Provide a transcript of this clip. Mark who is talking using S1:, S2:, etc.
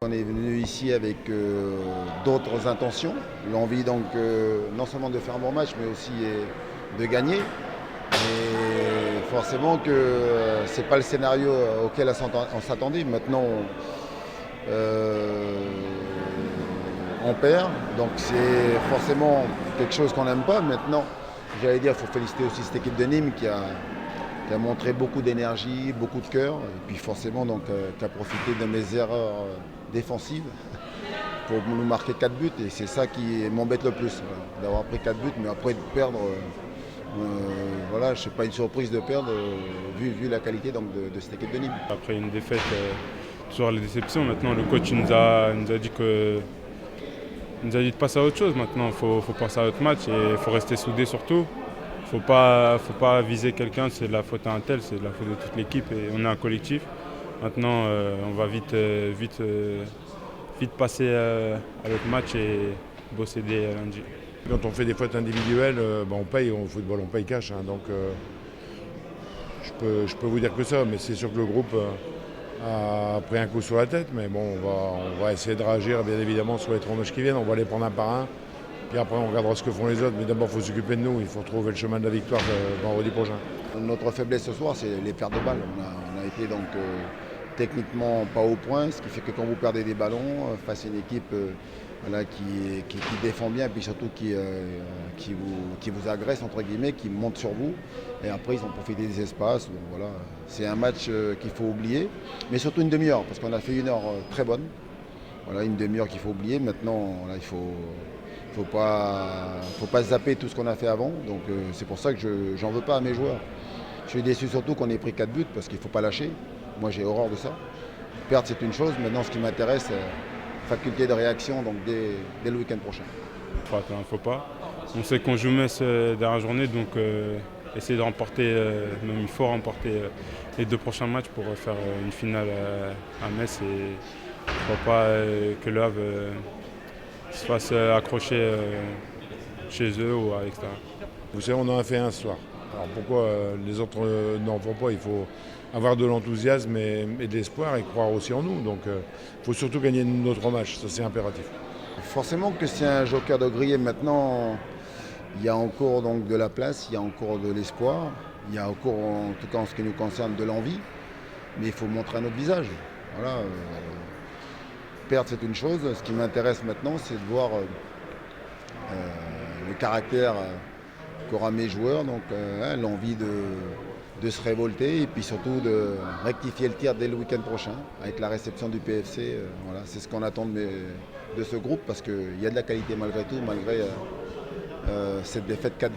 S1: On est venu ici avec d'autres intentions, l'envie donc non seulement de faire un bon match mais aussi de gagner. Et forcément que ce n'est pas le scénario auquel on s'attendait. Maintenant euh, on perd, donc c'est forcément quelque chose qu'on n'aime pas. Maintenant, j'allais dire, il faut féliciter aussi cette équipe de Nîmes qui a montré beaucoup d'énergie, beaucoup de cœur, et puis forcément donc, qui a profité de mes erreurs défensives pour nous marquer 4 buts. Et c'est ça qui m'embête le plus, d'avoir pris 4 buts, mais après de perdre, voilà, je sais pas, une surprise de perdre, vu la qualité donc, de cette équipe de Nîmes.
S2: Après une défaite, toujours la déception. Maintenant, le coach il nous a dit de passer à autre chose. Maintenant, il faut passer à autre match et il faut rester soudé surtout. Il faut pas viser quelqu'un, c'est de la faute à un tel, c'est de la faute de toute l'équipe et on est un collectif. Maintenant, on va vite passer à l'autre match et bosser dès lundi.
S3: Quand on fait des fautes individuelles, on paye au football, on paye cash. Donc je peux vous dire que ça, mais c'est sûr que le groupe a pris un coup sur la tête. Mais bon, on va essayer de réagir bien évidemment sur les 3 matchs qui viennent. On va les prendre un par un. Puis après, on regardera ce que font les autres. Mais d'abord, il faut s'occuper de nous. Il faut trouver le chemin de la victoire vendredi prochain.
S1: Notre faiblesse ce soir, c'est les pertes de balles. On a été donc techniquement pas au point, ce qui fait que quand vous perdez des ballons face à une équipe voilà, qui défend bien et puis surtout qui vous agresse, entre guillemets, qui monte sur vous. Et après, ils ont profité des espaces. Donc, voilà. C'est un match qu'il faut oublier, mais surtout une demi-heure, parce qu'on a fait une heure très bonne. Voilà, une demi-heure qu'il faut oublier. Maintenant, voilà, il faut pas zapper tout ce qu'on a fait avant. Donc c'est pour ça que j'en veux pas à mes joueurs. Je suis déçu surtout qu'on ait pris 4 buts parce qu'il ne faut pas lâcher. Moi j'ai horreur de ça. Perdre c'est une chose, maintenant ce qui m'intéresse, c'est faculté de réaction donc dès le week-end prochain.
S2: Faut pas. On sait qu'on joue Metz dernière journée, donc essayer de remporter, même il faut remporter les 2 prochains matchs pour faire une finale à Metz. Et il ne faut pas que Le Havre se fasse accrocher chez eux ou à l'extérieur.
S3: Vous savez, on en a fait un ce soir. Alors pourquoi les autres n'en font pas? Il faut avoir de l'enthousiasme et de l'espoir et croire aussi en nous. Donc il faut surtout gagner notre match, ça c'est impératif.
S1: Forcément que c'est un joker de griller maintenant. Il y a encore donc de la place, il y a encore de l'espoir, il y a encore, en tout cas en ce qui nous concerne, de l'envie, mais il faut montrer un autre visage. Voilà, perdre c'est une chose, ce qui m'intéresse maintenant c'est de voir le caractère qu'aura mes joueurs, donc l'envie de se révolter et puis surtout de rectifier le tir dès le week-end prochain avec la réception du PFC. Voilà, c'est ce qu'on attend de ce groupe parce qu'il y a de la qualité malgré tout, malgré cette défaite 4-2.